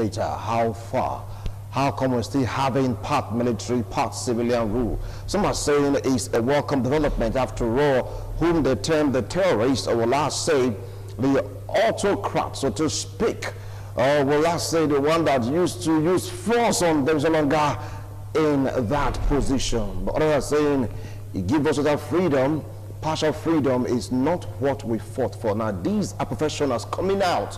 later, how far? How come we're still having part military, part civilian rule? Some are saying it's a welcome development. After all, whom they term the terrorists, or will I say the autocrat, so to speak, or will I say the one that used to use force on them, is no longer in that position. But others are saying, it gives us that freedom. Partial freedom is not what we fought for. Now, these are professionals coming out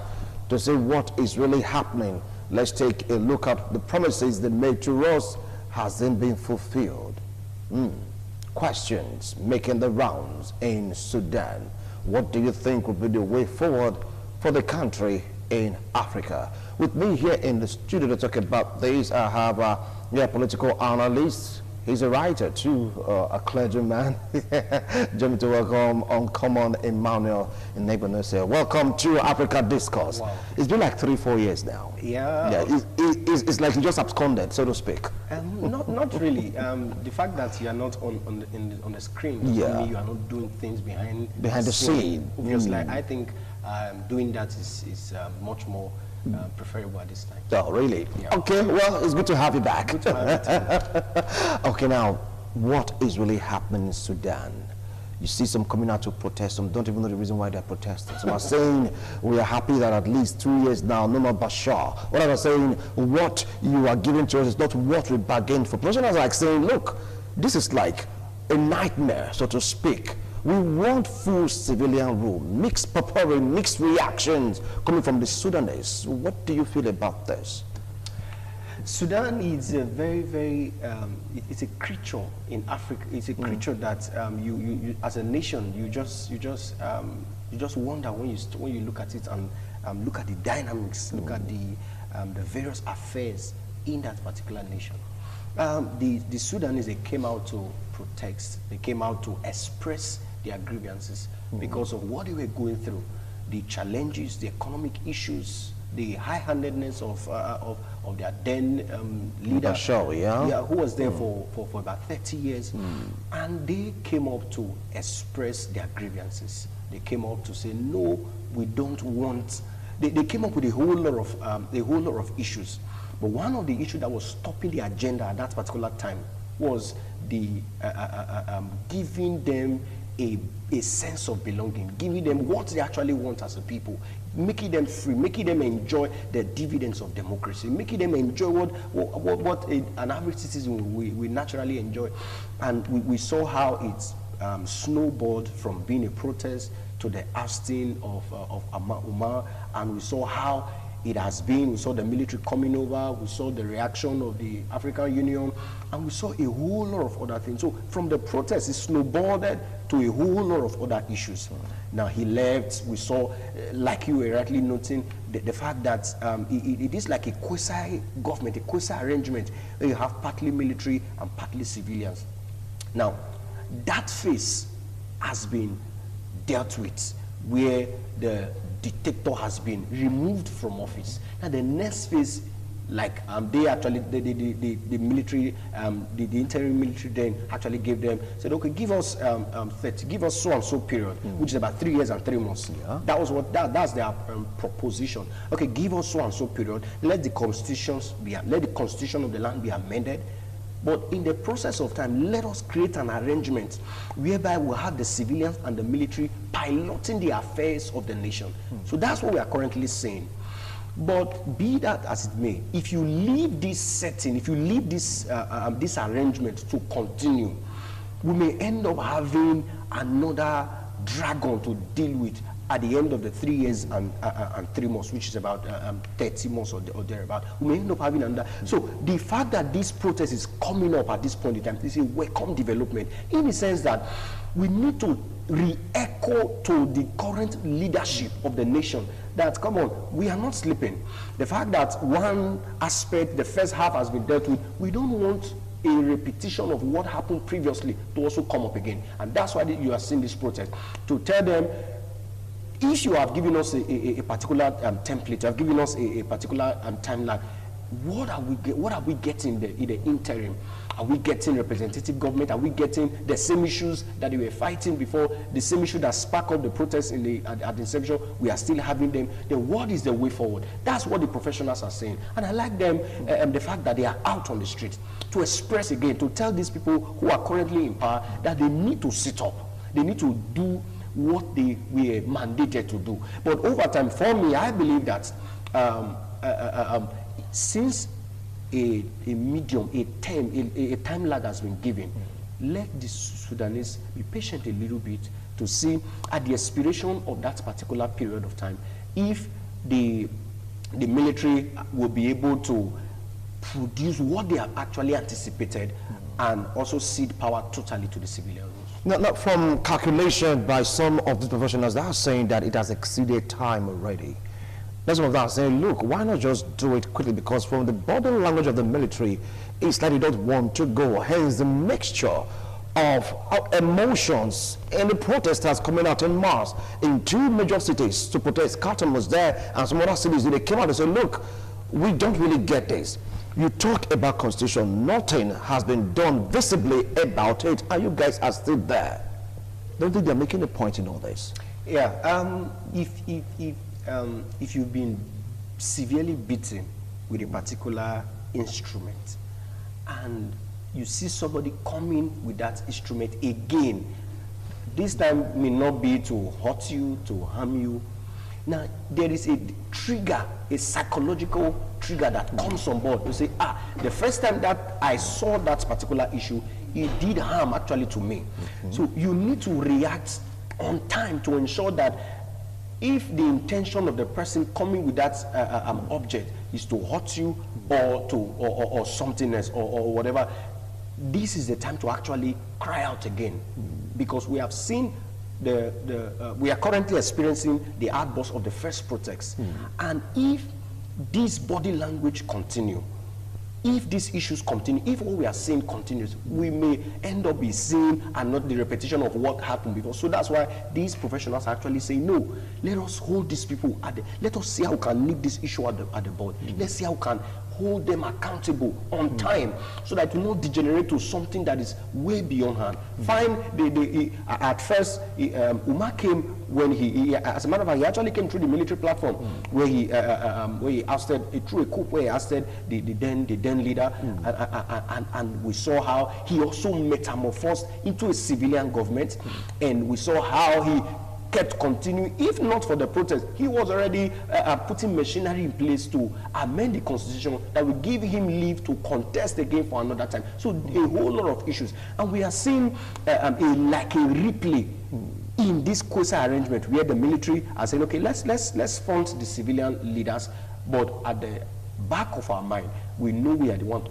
to say what is really happening. Let's take a look at the promises they made to us. Hasn't been fulfilled. Questions making the rounds in Sudan. What do you think would be the way forward for the country in Africa? With me here in the studio to talk about this, I have a political analyst. He's a writer too, a clergyman. Join me to welcome Uncommon Emmanuel in Neighborness here. Welcome to Africa Discourse. Wow. It's been like 3-4 years now. Yeah. It's like you just absconded, so to speak. Not really. The fact that you are not on the screen doesn't mean you are not doing things behind the scene. Obviously, I think doing that is much more preferable at this time. Oh, really? Yeah. Okay, well, it's good to have you back. Good to have you too. Okay, now, what is really happening in Sudan? You see some coming out to protest, some don't even know the reason why they're protesting. Some are saying, we are happy that at least 2 years now, no more Bashir. What are saying, what you are giving to us is not what we bargained for. Professionals are like saying, look, this is like a nightmare, so to speak. We want full civilian rule, mixed purpose, mixed reactions coming from the Sudanese. What do you feel about this? Sudan is a very, it's a creature in Africa. It's a creature that you as a nation, you just wonder when you look at it and look at the dynamics, look at the various affairs in that particular nation. The Sudanese, they came out to protest. They came out to express their grievances because of what they were going through, the challenges, the economic issues, the high-handedness of their then leader, Bashir, who was there for about 30 years, and they came up to express their grievances. They came up to say, no, we don't want. They came up with a whole lot of issues, but one of the issues that was stopping the agenda at that particular time was the giving them a sense of belonging, giving them what they actually want as a people, making them free, making them enjoy the dividends of democracy, making them enjoy what an average citizen we naturally enjoy. And we saw how it snowballed from being a protest to the ousting of Umar, and we saw how it has been. We saw the military coming over, we saw the reaction of the African Union, and we saw a whole lot of other things. So from the protest, it snowballed to a whole lot of other issues. Now he left. We saw, like you were rightly noting, the fact that it is like a quasi-government, a quasi-arrangement, where you have partly military and partly civilians. Now, that phase has been dealt with, where the dictator has been removed from office. Now the next phase, like they actually, the military, the interim military then actually gave them, said, okay, give us give us so and so period, which is about 3 years and 3 months. That was what that's their proposition. Okay, give us so and so period. Let the constitution of the land be amended. But in the process of time, let us create an arrangement whereby we'll have the civilians and the military piloting the affairs of the nation. So that's what we are currently saying. But be that as it may, if you leave this setting, if you leave this this arrangement to continue, we may end up having another dragon to deal with at the end of the 3 years and 3 months, which is about 30 months or thereabout. We may end up having another. So the fact that this protest is coming up at this point in time is a welcome development, in the sense that we need to re-echo to the current leadership of the nation that, come on, we are not sleeping. The fact that one aspect, the first half, has been dealt with, we don't want a repetition of what happened previously to also come up again. And that's why you are seeing this protest, to tell them, if you have given us a particular template, you have given us a particular timeline, what are we getting in the interim? Are we getting representative government? Are we getting the same issues that they were fighting before? The same issue that sparked up the protests at the inception, we are still having them. Then what is the way forward? That's what the professionals are saying. And I like them, the fact that they are out on the street to express again, to tell these people who are currently in power that they need to sit up. They need to do what they were mandated to do. But over time, for me, I believe that since a medium, a time lag has been given, let the Sudanese be patient a little bit to see at the expiration of that particular period of time if the military will be able to produce what they have actually anticipated and also cede power totally to the civilians. Now, from calculation by some of the professionals, they are saying that it has exceeded time already. That's what they're saying. Look, why not just do it quickly? Because from the body language of the military, it's like they don't want to go. Hence, the mixture of emotions and the protesters coming out in mass in 2 major cities to protest. Khartoum was there, and some other cities, they came out and said, look, we don't really get this. You talk about constitution, nothing has been done visibly about it, and you guys are still there. Don't think they're making a point in all this? Yeah, if you've been severely beaten with a particular instrument and you see somebody coming with that instrument again, this time may not be to hurt you, to harm you. Now, there is a trigger, a psychological trigger that comes on board to say, the first time that I saw that particular issue, it did harm actually to me. So you need to react on time to ensure that if the intention of the person coming with that object is to hurt you or something else or whatever, this is the time to actually cry out again, because we have seen we are currently experiencing the outburst of the first protest, and if this body language continue, if these issues continue, if what we are seeing continues, we may end up be seeing and not the repetition of what happened before. So that's why these professionals actually say, no, let us hold these people let us see how we can nip this issue at the board. Let's see how we can hold them accountable on time, so that it will not degenerate to something that is way beyond hand. Fine, at first, Umar came when he, as a matter of fact, he actually came through the military platform where he ousted, through a coup where he ousted the then leader, and we saw how he also metamorphosed into a civilian government, and we saw how he kept continuing. If not for the protest, he was already putting machinery in place to amend the constitution that would give him leave to contest again for another time. So a whole lot of issues, and we are seeing like a replay in this quasi arrangement where the military are saying, okay, let's front the civilian leaders, but at the back of our mind, we know we are the one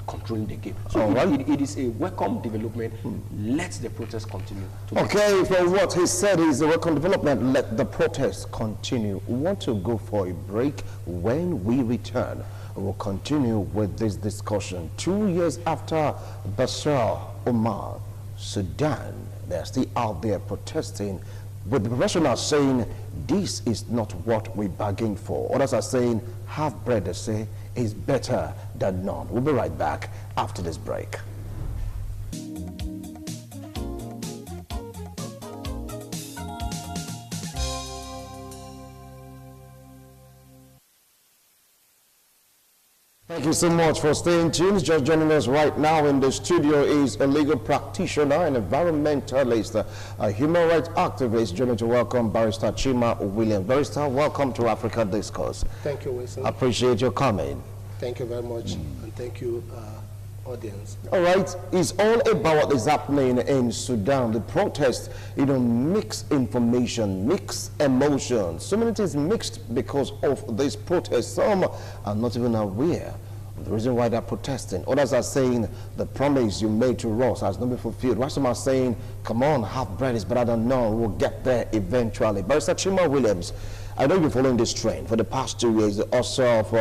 controlling the game. So it is a welcome development. Let the protest continue. Okay, for what he said is a welcome development. Let the protest continue. We want to go for a break. When we return, we'll continue with this discussion. 2 years after Bashir, Omar, Sudan, they're still out there protesting, with the professionals saying this is not what we bargained for. Others are saying half bread, they say, is better than none. We'll be right back after this break. Thank you so much for staying tuned. Just joining us right now in the studio is a legal practitioner, an environmentalist, a human rights activist. Joining to welcome Barrister Chima Williams. Barrister, welcome to Africa Discourse. Thank you, Wilson. Appreciate your coming. Thank you very much, and thank you, audience. All right, it's all about what is happening in Sudan. The protest, mixed information, mixed emotions. So many things mixed because of this protest. Some are not even aware of the reason why they're protesting. Others are saying the promise you made to us has not been fulfilled. While some are saying, come on, half bread is better than none. We'll get there eventually. Barrister Chima Williams, I know you're following this trend for the past 2 years, also of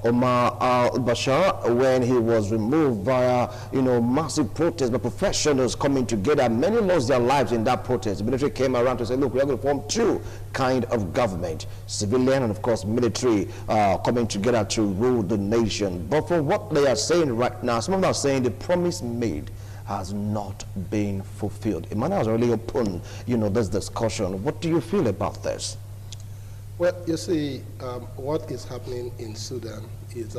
Omar al-Bashir, when he was removed via, massive protests by professionals coming together. Many lost their lives in that protest. The military came around to say, look, we are going to form two kind of government, civilian and of course military, coming together to rule the nation. But from what they are saying right now, some of them are saying the promise made has not been fulfilled. Emmanuel has already opened, this discussion. What do you feel about this? Well, you see, what is happening in Sudan is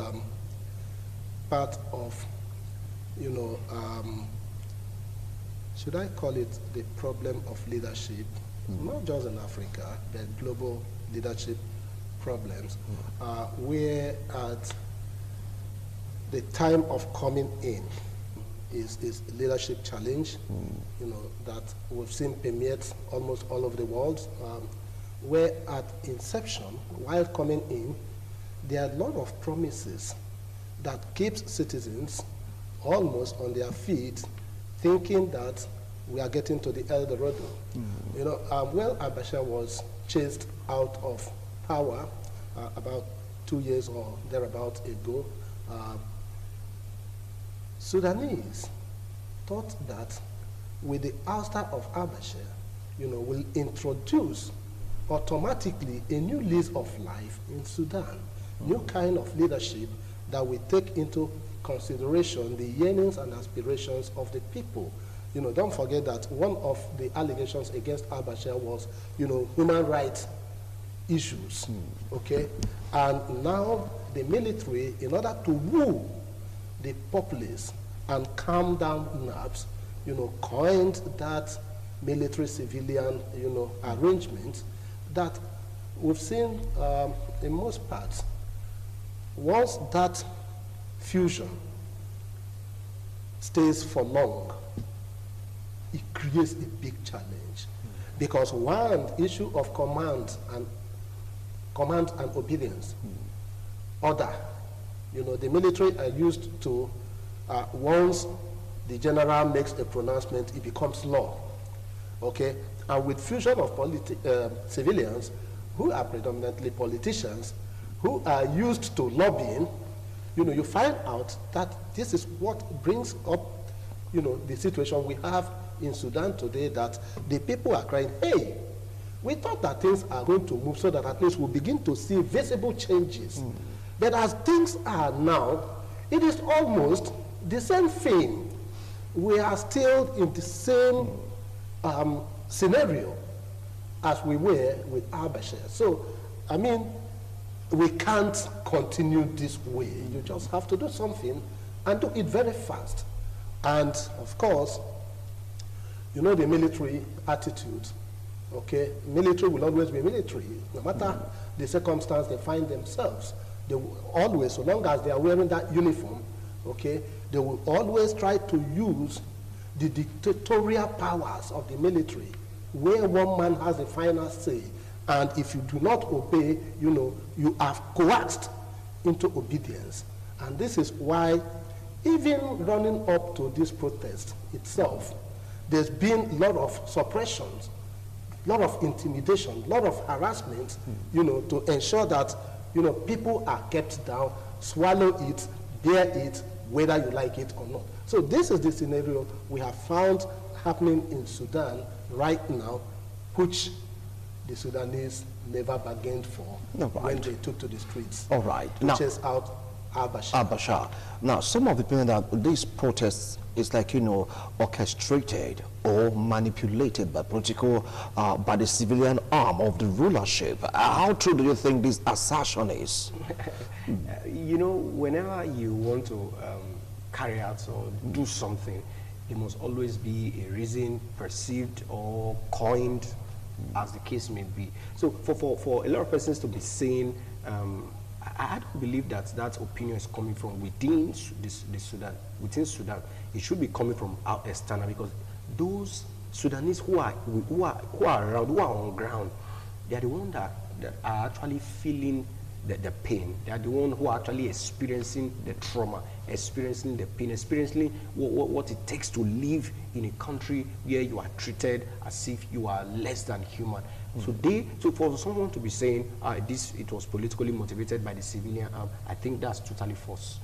part of, should I call it the problem of leadership, not just in Africa, but global leadership problems, where at the time of coming in, is leadership challenge, that we've seen permeate almost all over the world, where at inception, while coming in, there are a lot of promises that keeps citizens almost on their feet, thinking that we are getting to the El Dorado. Well, al-Bashir was chased out of power about 2 years or thereabout ago. Sudanese thought that with the ouster of al-Bashir, will introduce automatically a new lease of life in Sudan, new kind of leadership that will take into consideration the yearnings and aspirations of the people. Don't forget that one of the allegations against al-Bashir was, human rights issues, okay? And now the military, in order to woo the populace and calm down nerves, coined that military-civilian, arrangement that we've seen in most parts. Once that fusion stays for long, it creates a big challenge. Because one issue of command and obedience, order, the military are used to, once the general makes a pronouncement, it becomes law, okay? And with fusion of civilians, who are predominantly politicians, who are used to lobbying, you find out that this is what brings up, the situation we have in Sudan today, that the people are crying, hey, we thought that things are going to move so that at least we'll begin to see visible changes. But as things are now, it is almost the same thing. We are still in the same scenario as we were with al-Bashir. So, I mean, we can't continue this way. You just have to do something and do it very fast. And of course, the military attitude, okay? Military will always be military, no matter the circumstance they find themselves. They will always, so long as they are wearing that uniform, okay, they will always try to use the dictatorial powers of the military, where one man has the final say, and if you do not obey, you are coaxed into obedience. And this is why, even running up to this protest itself, there's been a lot of suppressions, a lot of intimidation, a lot of harassment, to ensure that, people are kept down, swallow it, bear it, whether you like it or not. So this is the scenario we have found happening in Sudan right now, which the Sudanese never bargained for when they took to the streets. All right. To chase out al-Bashir. Now, some of the people that these protests is like, orchestrated or manipulated by by the civilian arm of the rulership. How true do you think this assertion is? Whenever you want to carry out or do something, there must always be a reason perceived or coined, as the case may be. So for a lot of persons to be saying, I don't believe that opinion is coming from within Sudan. Within Sudan, it should be coming from out external, because those Sudanese who are around, who are on ground, they are the ones that are actually feeling the pain. They are the ones who are actually experiencing the trauma, experiencing the pain, experiencing what it takes to live in a country where you are treated as if you are less than human. So for someone to be saying it was politically motivated by the civilian arm, I think that's totally false.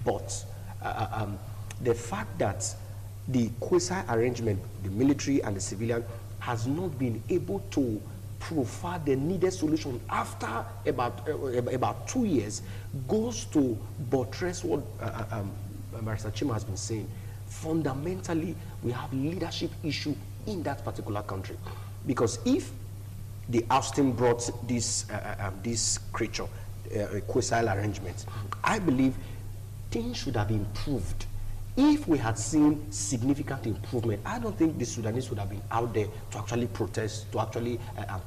But the fact that the quasi arrangement, the military and the civilian, has not been able to provide the needed solution after about 2 years goes to buttress what Marisa Chima has been saying. Fundamentally, we have leadership issue in that particular country, because if the ousting brought this creature, quasi arrangement, I believe things should have improved. If we had seen significant improvement, I don't think the Sudanese would have been out there to actually protest, to actually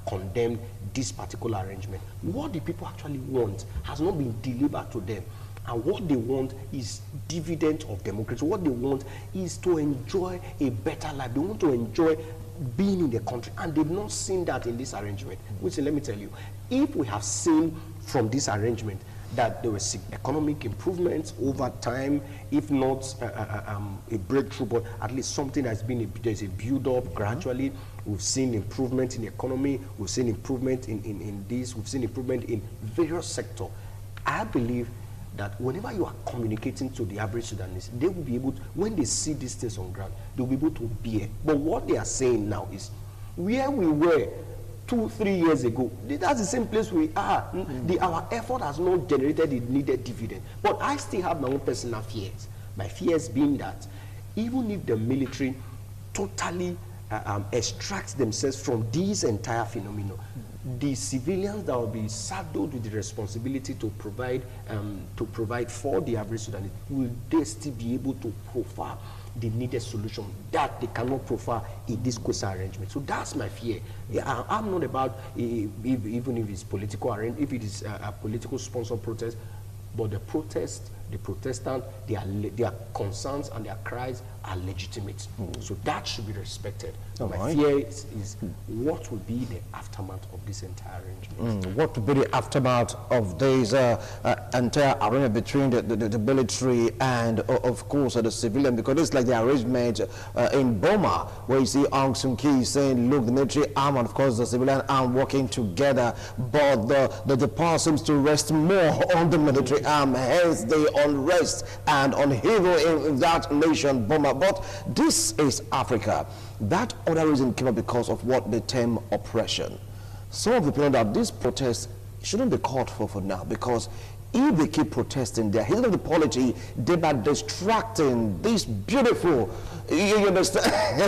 condemn this particular arrangement. What the people actually want has not been delivered to them. And what they want is dividend of democracy. What they want is to enjoy a better life. They want to enjoy being in the country. And they've not seen that in this arrangement. Which, let me tell you, if we have seen from this arrangement that there was economic improvements over time, if not a breakthrough, but at least something that's been, there's a build-up gradually. We've seen improvement in the economy, we've seen improvement in this, we've seen improvement in various sectors. I believe that whenever you are communicating to the average Sudanese, they will be able to, when they see these things on ground, they'll be able to bear. But what they are saying now is, where we were 2-3 years ago, that's the same place we are. Our effort has not generated the needed dividend. But I still have my own personal fears. My fears being that even if the military totally extracts themselves from this entire phenomenon, the civilians that will be saddled with the responsibility to provide for the average Sudanese, will they still be able to provide the needed solution that they cannot provide in this quasi arrangement? So that's my fear. Yeah, I'm not about even if it's political arrangement, if it is a political sponsored protest, but the protest, the protestant, their concerns and their cries are legitimate. So that should be respected. My fear is what will be the aftermath of this entire arrangement. What will be the aftermath of this entire arrangement between the military and, of course, the civilian? Because it's like the arrangement in Burma, where you see Aung San Suu Kyi saying, look, the military arm and, of course, the civilian arm working together, but the power seems to rest more on the military arm, hence the unrest and upheaval in that nation, Burma. But this is Africa. That other reason came up because of what they term oppression. Some of the people that this protest shouldn't be called for now, because if they keep protesting, they're hitting the polity, thereby distracting this beautiful, you understand,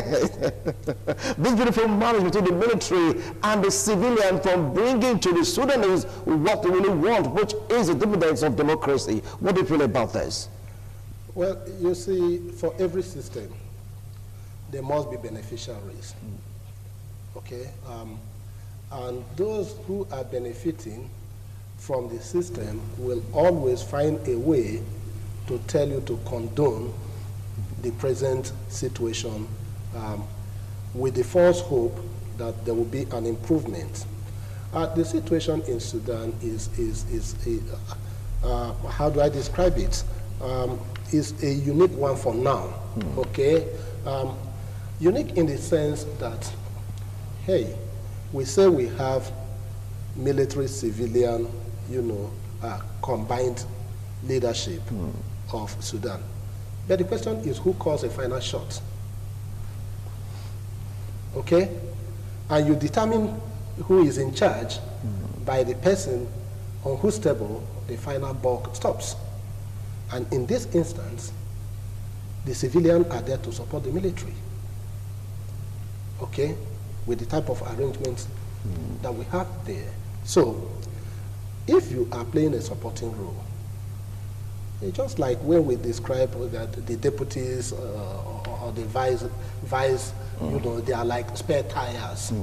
this beautiful marriage between the military and the civilian, from bringing to the Sudanese what they really want, which is the dividends of democracy. What do you feel about this? Well, you see, for every system, there must be beneficiaries. Okay? And those who are benefiting from the system will always find a way to tell you to condone the present situation with the false hope that there will be an improvement. The situation in Sudan is how do I describe it? Is a unique one for now, okay? Unique in the sense that, hey, we say we have military, civilian, combined leadership of Sudan. But the question is, who calls a final shot? Okay? And you determine who is in charge by the person on whose table the final buck stops. And in this instance, the civilians are there to support the military. Okay? With the type of arrangements that we have there. So, if you are playing a supporting role, it's just like when we describe that the deputies or the vice, they are like spare tires.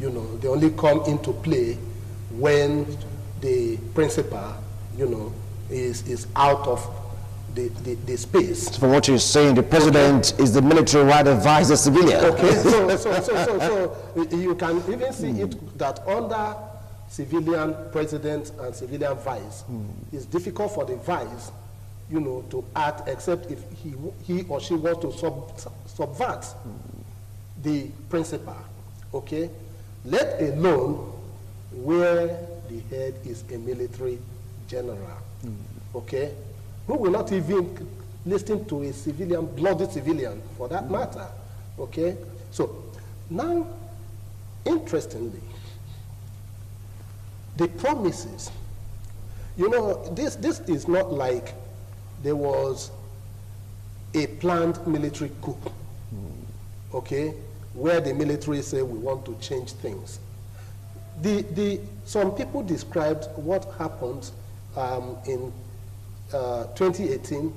They only come into play when the principal, is out of the space. So from what you're saying, the president is the military while the vice the civilian. Okay, so you can even see it that under civilian president and civilian vice, it's difficult for the vice, to act except if he or she wants to subvert the principal. Okay, let alone where the head is a military general, okay, who will not even listen to a civilian, bloody civilian for that matter, okay? So now, interestingly, the promises, you know, this is not like there was a planned military coup, okay, where the military say we want to change things. Some people described what happened in 2018,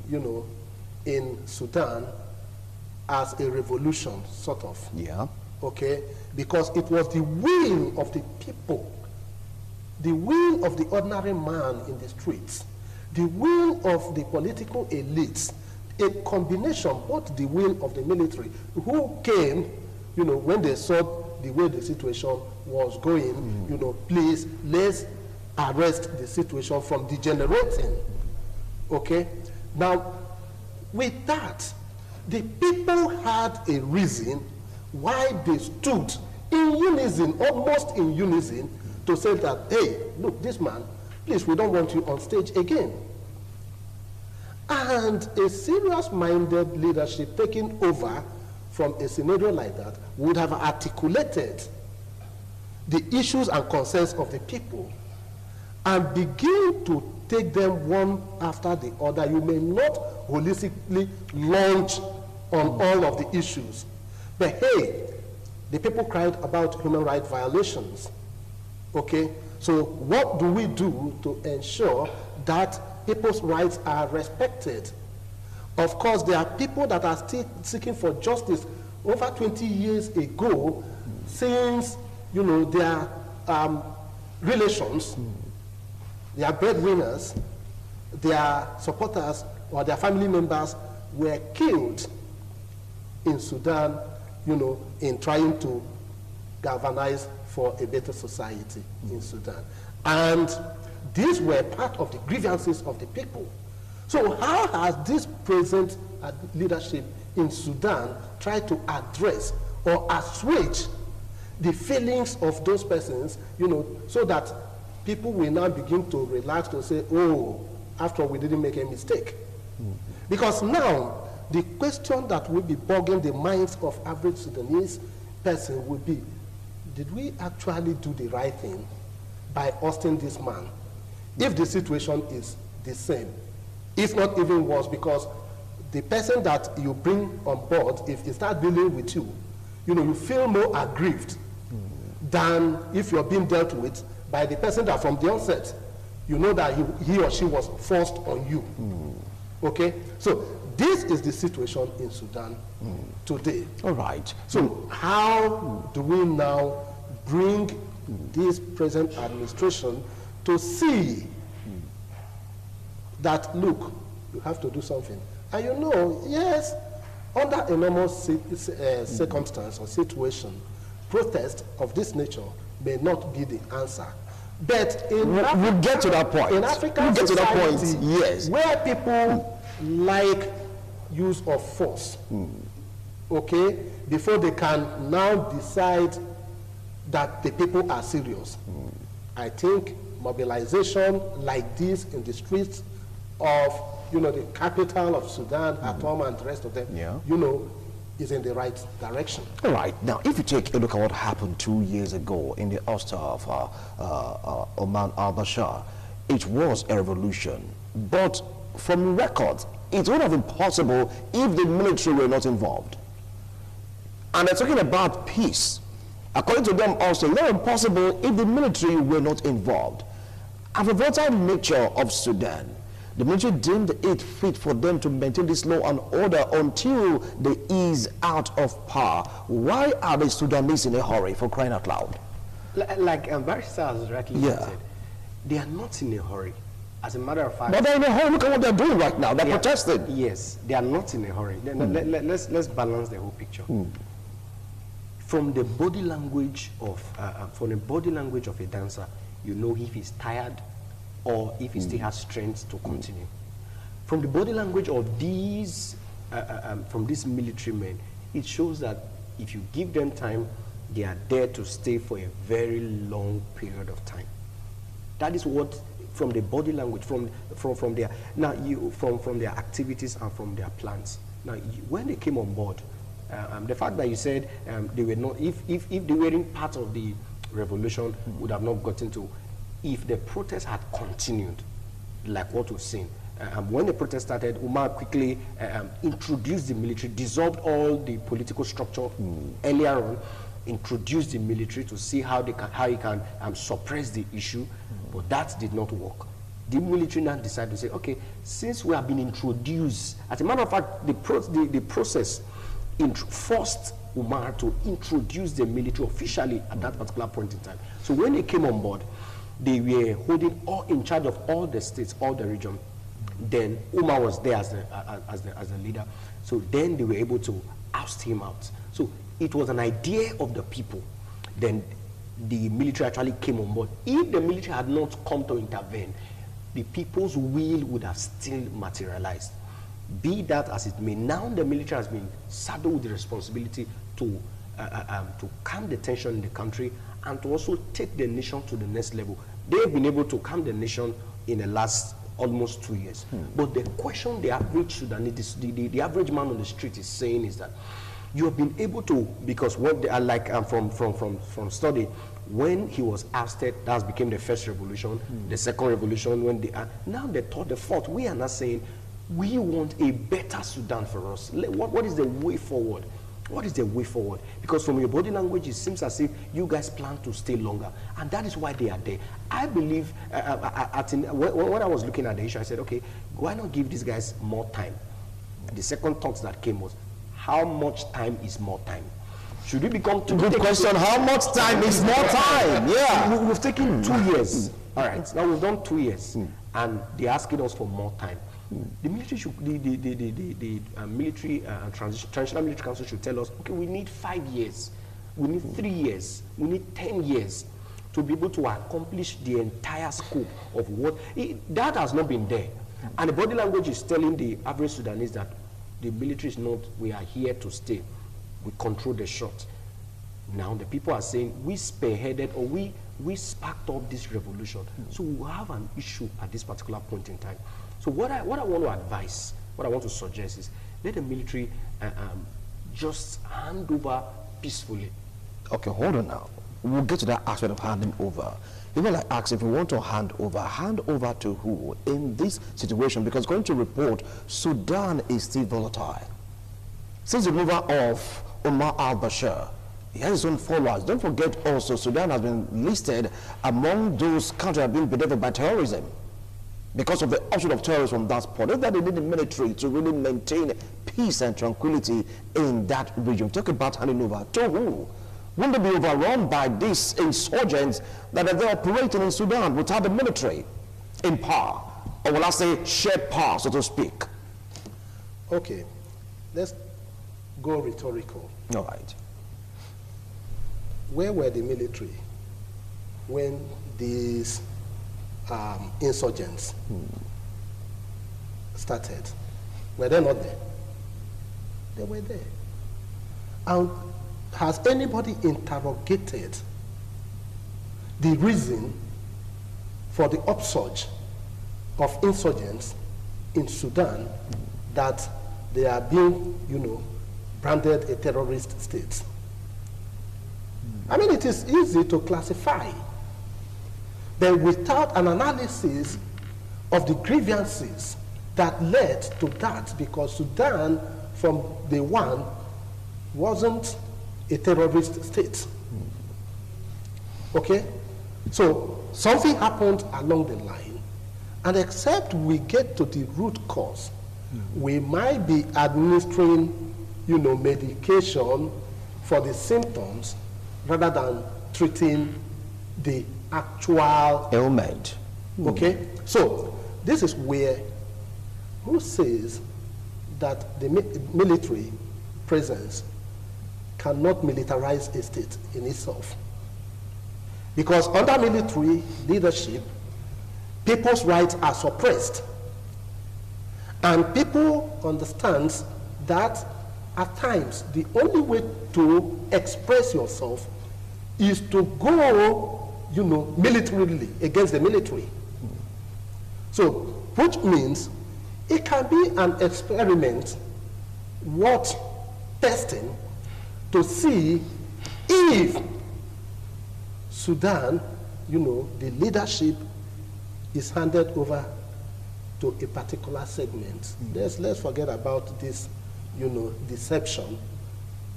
you know, in Sudan as a revolution, sort of. Yeah. Okay? Because it was the will of the people, the will of the ordinary man in the streets, the will of the political elites, a combination, both the will of the military, who came, you know, when they saw the way the situation was going, you know, please, let's arrest the situation from degenerating. Okay? Now, with that, the people had a reason why they stood in unison, almost in unison, to say that, hey, look, this man, please, we don't want you on stage again. And a serious-minded leadership taking over from a scenario like that would have articulated the issues and concerns of the people and begin to take them one after the other. You may not holistically launch on all of the issues, but hey, the people cried about human rights violations. Okay, so what do we do to ensure that people's rights are respected? Of course, there are people that are still seeking for justice over 20 years ago, since, you know, their relations, their breadwinners, their supporters, or their family members were killed in Sudan, you know, in trying to galvanize for a better society in Sudan. And these were part of the grievances of the people. So how has this present leadership in Sudan tried to address or assuage the feelings of those persons, you know, so that people will now begin to relax to say, oh, after all, we didn't make a mistake. Because now, the question that will be bugging the minds of average Sudanese person will be, did we actually do the right thing by ousting this man? If the situation is the same, if not even worse, because the person that you bring on board, if he starts dealing with you, you know, you feel more aggrieved than if you're being dealt with by the person that from the onset, you know that he or she was forced on you. Okay? So this is the situation in Sudan today. All right. So how do we now bring this present administration to see that, look, you have to do something? And you know, yes, under a normal circumstance or situation, protest of this nature may not be the answer. But in Africa, we'll get to that point. In African society, yes, where people like use of force, okay, before they can now decide that the people are serious, I think mobilization like this in the streets of, you know, the capital of Sudan, Khartoum, and the rest of them, you know, is in the right direction. All right. Now, if you take a look at what happened 2 years ago in the ouster of Omar al-Bashir, it was a revolution. But from records, it would have been possible if the military were not involved. And they're talking about peace. According to them also, it would have been possible if the military were not involved. And the volatile nature of Sudan, the military deemed it fit for them to maintain this law and order until they ease out of power. Why are the Sudanese in a hurry, for crying out loud? Like Bashir has rightly said, they are not in a hurry. As a matter of fact, but they're in a hurry. Look at what they're doing right now. They're protesting. Yes, they are not in a hurry. Let's balance the whole picture. From the body language of a dancer, you know if he's tired or if he still has strength to continue. From the body language of these, from these military men, it shows that if you give them time they are there to stay for a very long period of time. That is what, from the body language, from their from their activities and from their plans. Now, when they came on board, the fact that you said they were not, if they weren't part of the revolution, would have not gotten to. If the protest had continued, like what we've seen, when the protest started, Umar quickly introduced the military, dissolved all the political structure earlier on, introduced the military to see how he can suppress the issue, but that did not work. The military now decided to say, okay, since we have been introduced, as a matter of fact, the process forced Umar to introduce the military officially at that particular point in time. So when they came on board, they were holding in charge of all the states, all the region. Then Umar was there as the leader. So then they were able to oust him out. So it was an idea of the people. Then the military actually came on board. If the military had not come to intervene, the people's will would have still materialized. Be that as it may, now the military has been saddled with the responsibility to calm the tension in the country and to also take the nation to the next level. They've been able to calm the nation in the last almost 2 years. But the question the average Sudanese, the average man on the street is saying is that you have been able to, because what they are like from study, when he was ousted, that became the first revolution, the second revolution, when they are, now the third, the fourth, we are not saying, we want a better Sudan for us. What is the way forward? What is the way forward? Because from your body language, it seems as if you guys plan to stay longer. And that is why they are there. I believe, when I was looking at the issue, I said, okay, why not give these guys more time? The second thought that came was, how much time is more time? Should we become too... Good question. How much time is more time? Yeah. We've taken 2 years. All right. Now we've done 2 years. And they're asking us for more time. The military should, the military transitional military council should tell us, okay, we need 5 years, we need 3 years, we need 10 years to be able to accomplish the entire scope of what that has not been there. And the body language is telling the average Sudanese that the military is not, we are here to stay, we control the shot. Now the people are saying we spearheaded, or we sparked up this revolution, so we have an issue at this particular point in time. So what I want to advise, what I want to suggest is, let the military just hand over peacefully. Okay, hold on now. We'll get to that aspect of handing over. Even like ask, if we want to hand over to who in this situation? Because going to report, Sudan is still volatile. Since the removal of Omar al-Bashir, he has his own followers. Don't forget also, Sudan has been listed among those countries that have been bedeviled by terrorism, because of the offshoot of terrorism from that spot. If that they need the military to really maintain peace and tranquility in that region. Talk about handing over to who? Wouldn't they be overrun by these insurgents that are there operating in Sudan without the military in power? Or will I say shared power, so to speak? Okay, let's go rhetorical. All right. Where were the military when these insurgents started? Were they not there? They were there. And has anybody interrogated the reason for the upsurge of insurgents in Sudan, that they are being, branded a terrorist state? I mean, it is easy to classify, but without an analysis of the grievances that led to that, because Sudan from day one wasn't a terrorist state. Okay? So something happened along the line, and except we get to the root cause, we might be administering, medication for the symptoms rather than treating the actual ailment. Okay? So this is where, who says that the military presence cannot militarize a state in itself? Because under military leadership, people's rights are suppressed. And people understand that at times the only way to express yourself is to go, militarily against the military. So, which means it can be an experiment worth testing to see if Sudan, the leadership is handed over to a particular segment. Let's forget about this, deception,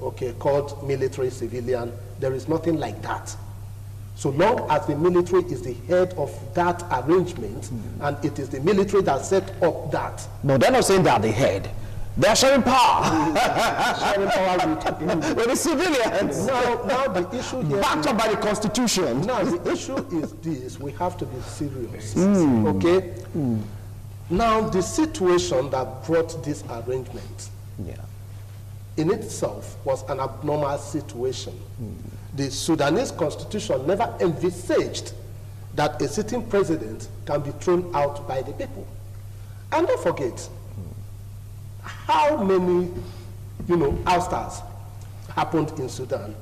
okay, called military civilian. There is nothing like that. So long as the military is the head of that arrangement, and it is the military that set up that. No, they're not saying they are the head. They're sharing power. Sharing power with the civilians. Now the issue here backed up by the Constitution. Now the issue is this: we have to be serious. Okay. Now the situation that brought this arrangement, in itself, was an abnormal situation. The Sudanese constitution never envisaged that a sitting president can be thrown out by the people. And don't forget, how many, ousters happened in Sudan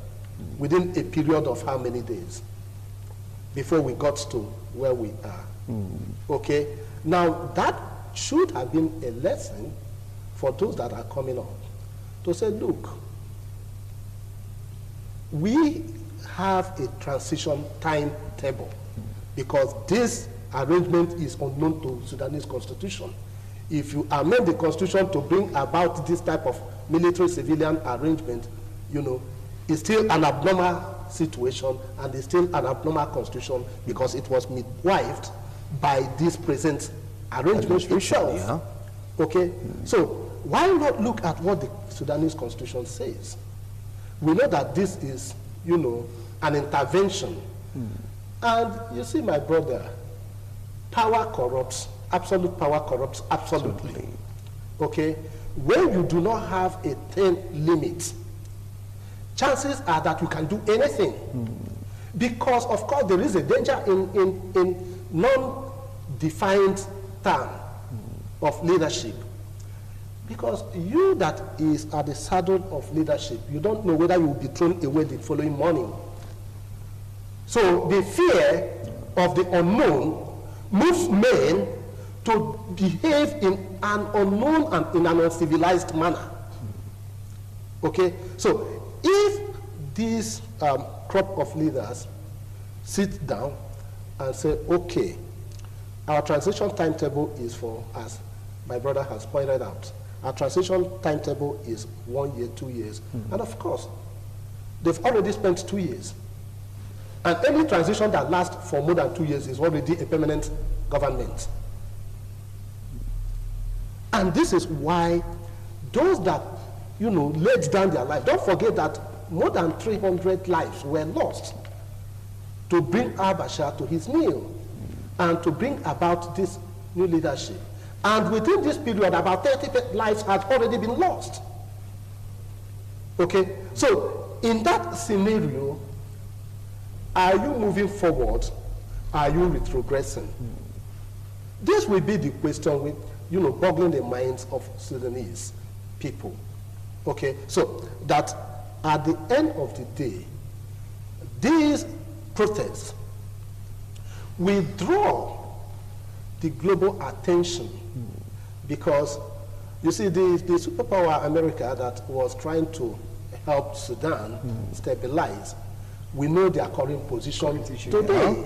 within a period of how many days before we got to where we are? Okay? Now, that should have been a lesson for those that are coming up to say, look, we have a transition timetable because this arrangement is unknown to Sudanese constitution. If you amend the constitution to bring about this type of military-civilian arrangement, it's still an abnormal situation and it's still an abnormal constitution because it was midwifed by this present arrangement itself. Yeah. Okay? So why not look at what the Sudanese constitution says? We know that this is, an intervention. And you see, my brother, power corrupts. Absolute power corrupts absolutely. Okay? When you do not have a term limit, chances are that you can do anything. Because, of course, there is a danger in non-defined term of leadership. Because you that is at the saddle of leadership, you don't know whether you will be thrown away the following morning. So the fear of the unknown moves men to behave in an unknown and in an uncivilized manner. Okay? So if this crop of leaders sit down and say, okay, our transition timetable is for, as my brother has pointed out, our transition timetable is 1 year, 2 years. And of course, they've already spent 2 years. And any transition that lasts for more than 2 years is already a permanent government. And this is why those that, laid down their life, don't forget that more than 300 lives were lost to bring Bashir to his kneel and to bring about this new leadership. And within this period, about 30 lives had already been lost. Okay? So, in that scenario, are you moving forward? Are you retrogressing? This will be the question with, boggling the minds of Sudanese people. Okay? So, that at the end of the day, these protests will draw the global attention because, you see, the superpower America that was trying to help Sudan stabilize, we know their current position today.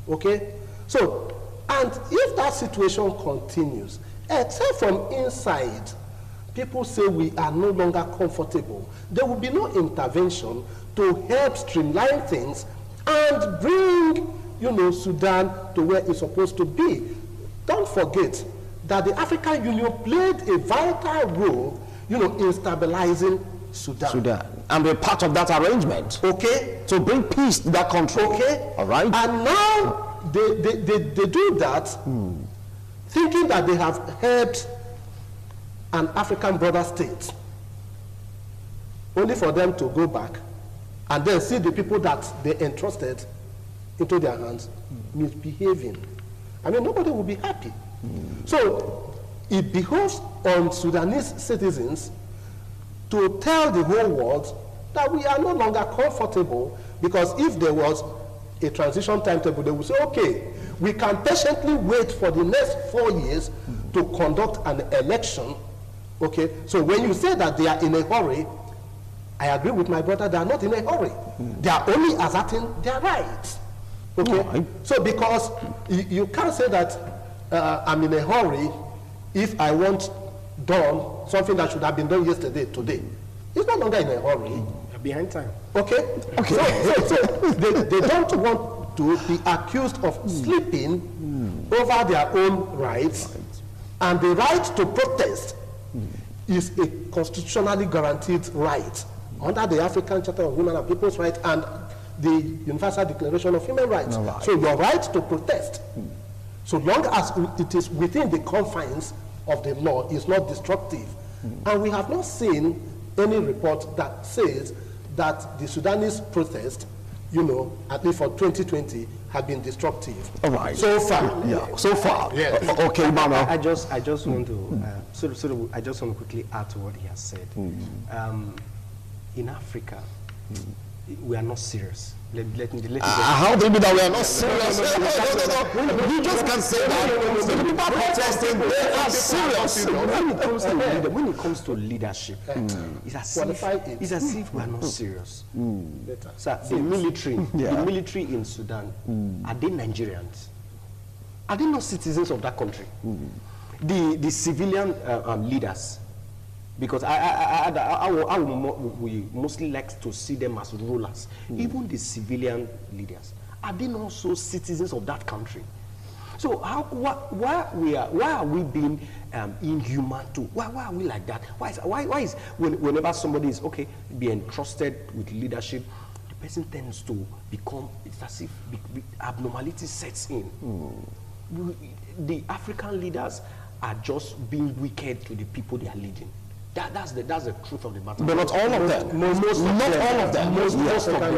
Okay? So, and if that situation continues, except from inside, people say we are no longer comfortable, there will be no intervention to help streamline things and bring, Sudan to where it's supposed to be. Don't forget that the African Union played a vital role, in stabilizing Sudan. And we're part of that arrangement. Okay. To bring peace to that country. Okay. All right. And now they do that, thinking that they have helped an African brother state, only for them to go back and then see the people that they entrusted into their hands misbehaving. I mean, nobody will be happy. So it behoves on Sudanese citizens to tell the whole world that we are no longer comfortable Because if there was a transition timetable, they would say, okay, we can patiently wait for the next 4 years to conduct an election. Okay, so when you say that they are in a hurry, I agree with my brother, they are not in a hurry. They are only asserting their rights. Okay, so because you can't say that I'm in a hurry if I want done something that should have been done yesterday, today. It's no longer in a hurry. You're behind time. Okay? So they don't want to be accused of sleeping over their own rights, and the right to protest is a constitutionally guaranteed right under the African Charter of Human and People's Rights and the Universal Declaration of Human Rights. So your right to protest, so long as it is within the confines of the law, is not destructive. And we have not seen any report that says that the Sudanese protest, you know, at least for 2020, have been destructive. All right. So far. Yeah. So far. Yeah. Okay, Mama. I just want to I just want to quickly add to what he has said. In Africa, we are not serious. How do you mean that we are not serious? No. You just can't say that. The people protesting, they are serious. When it comes to leadership, it's as if we are not serious. So the military in Sudan, are they Nigerians? Are they not citizens of that country? The civilian leaders, because we mostly like to see them as rulers. Even the civilian leaders, are they not also citizens of that country? So why are we being inhuman too? Why are we like that? Why is whenever somebody is be entrusted with leadership, the person tends to become, it's as if abnormality sets in. The African leaders are just being wicked to the people they are leading. That's the truth of the matter. But not all of them. Not all of them. Most of them.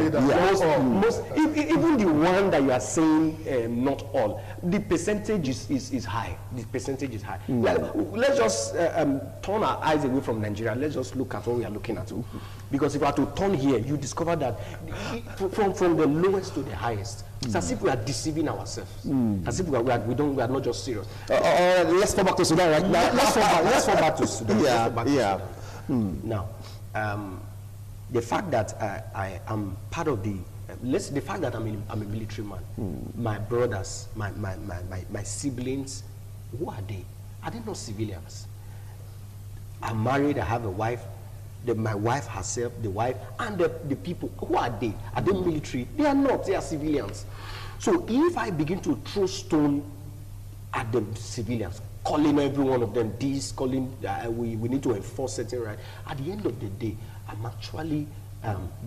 Even the one that you are saying, not all. The percentage is high. The percentage is high. Let's just turn our eyes away from Nigeria. Let's just look at what we are looking at. Because if we are to turn here, you discover that from the lowest to the highest, it's as if we are deceiving ourselves. As if we are not just serious. Let's go back to Sudan right now. Let's go back to Sudan. Now, the fact that I am part of the fact that I'm a military man, my brothers, my siblings, who are they? Are they not civilians? I'm married, I have a wife. My wife herself, the wife, and the people, who are they? Are they military? They are not, they are civilians. So if I begin to throw stone at the civilians, calling every one of them this, calling, we need to enforce certain rights, at the end of the day, I'm actually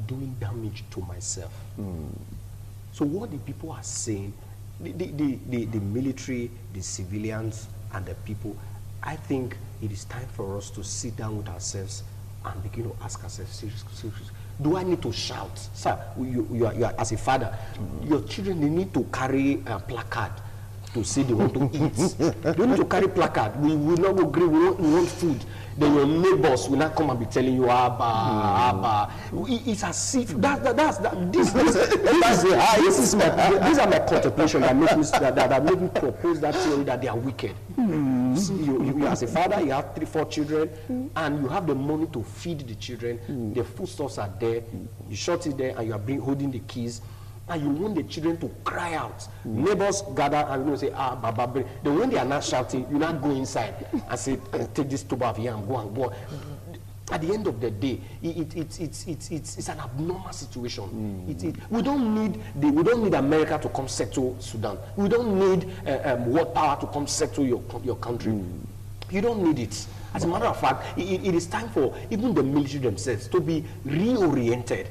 doing damage to myself. So what the people are saying, the military, the civilians, and the people, I think it is time for us to sit down with ourselves and begin to ask ourselves seriously, do I need to shout? Sir, you are as a father, your children, they need to carry a placard to say they want to eat. They need to carry placard. We will not agree, we want food. Then your neighbors will not come and be telling you, Abba, Abba. It's as if, these are my contemplations that make me propose that theory that they are wicked. You as a father, you have 3-4 children, and you have the money to feed the children. The foodstuffs are there. You shut it there, and you are holding the keys. And you want the children to cry out. Neighbors gather and you say, Baba. Then when they are not shouting, you not go inside and say, take this tube out here and go. At the end of the day, it's an abnormal situation. We don't need America to come settle Sudan. We don't need world power to come settle your country. You don't need it. As a matter of fact, it is time for even the military themselves to be reoriented,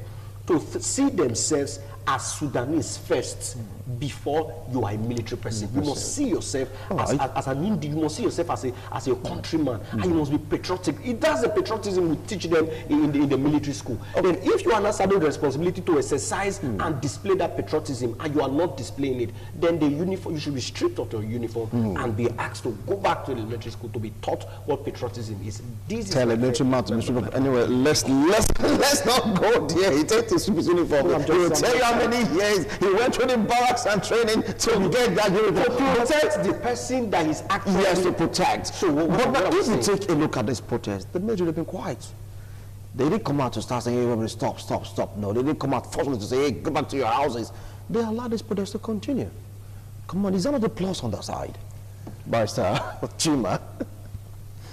to see themselves as Sudanese first before you are a military person. You must see yourself as an individual. You must see yourself as a countryman, and you must be patriotic. That's the patriotism we teach them in the military school. Then if you are not saddled the responsibility to exercise and display that patriotism, and you are not displaying it, then the uniform, you should be stripped of your uniform and be asked to go back to the elementary school to be taught what patriotism is. This Tell elementary man to be stripped of. Anyway, let's not go there. He takes his uniform. He will tell you how many years he went through the barracks and training to get that uniform. To protect the person that is actually... He has to protect. So but if you take a look at this protest, the military have been quiet. They didn't come out to start saying, hey, everybody stop, stop, stop. No, they didn't come out forcefully to say, hey, go back to your houses. They allowed this protest to continue. Come on, is that not the plus on their side? Barrister Chima.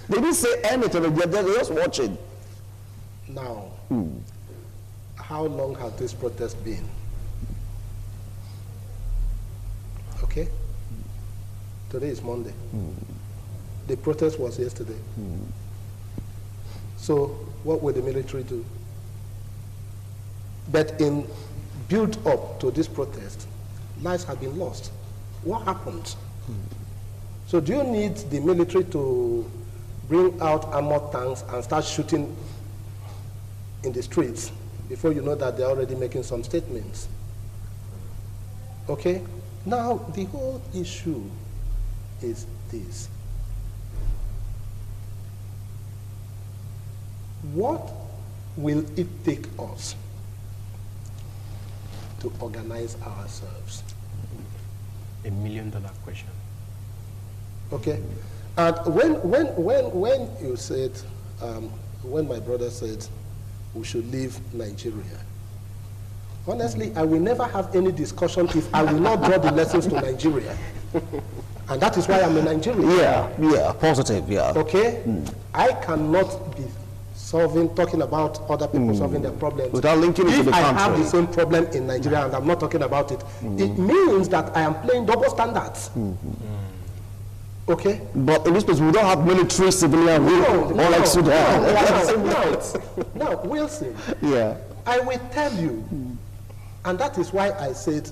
They didn't say anything, they're just watching. Now, how long has this protest been? Okay? Today is Monday. The protest was yesterday. So what will the military do? But in build up to this protest, lives have been lost. What happened? So do you need the military to bring out armored tanks and start shooting in the streets before you know that they're already making some statements? Okay? Now, the whole issue is this. What will it take us to organize ourselves? $1 million question. Okay? And when you said, when my brother said we should leave Nigeria, honestly, I will never have any discussion if I will not draw the lessons to Nigeria. And that is why I'm a Nigerian. Yeah, positive, yeah. Okay? I cannot be talking about other people solving their problems. Without linking it to the country. If I have the same problem in Nigeria and I'm not talking about it, it means that I am playing double standards. Okay? But in this case, we don't have military civilian rule, or like Sudan. No, Wilson. Yeah. I will tell you, and that is why I said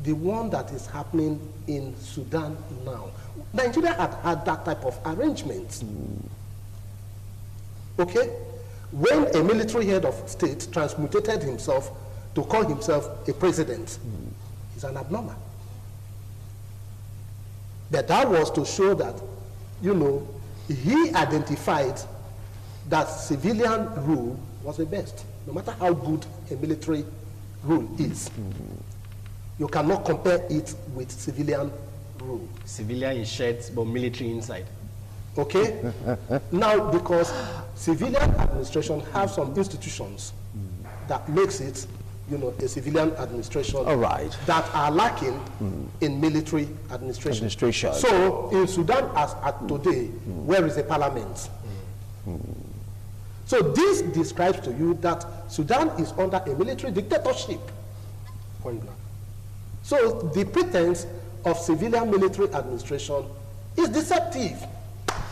the one that is happening in Sudan now. Nigeria had that type of arrangement. Okay? When a military head of state transmutated himself to call himself a president, he's an abnormal. But that was to show that, you know, he identified that civilian rule was the best, no matter how good a military rule is. You cannot compare it with civilian rule. Civilian in shirts, but military inside. Okay? Now, because civilian administration have some institutions that makes it, you know, a civilian administration that are lacking in military administration. So, in Sudan, as at today, where is the parliament? So, this describes to you that Sudan is under a military dictatorship. Point blank. So, the pretense of civilian military administration is deceptive.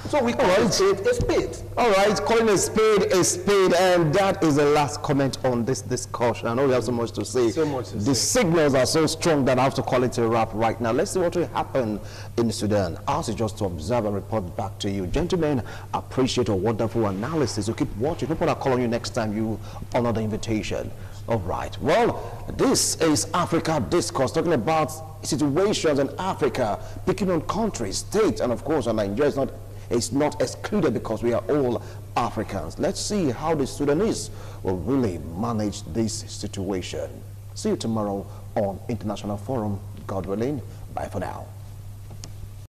So we call it a spade. All right, calling a spade, and that is the last comment on this discussion. I know we have so much to say. So much to say. The signals are so strong that I have to call it a wrap right now. Let's see what will happen in Sudan. I'll just to observe and report back to you. Gentlemen, appreciate your wonderful analysis. So keep watching. People are calling you next time you honor the invitation. All right. Well, this is Africa Discourse, talking about situations in Africa, picking on countries, states, and of course, Nigeria is not excluded because we are all Africans. Let's see how the Sudanese will really manage this situation. See you tomorrow on International Forum. God willing. Bye for now.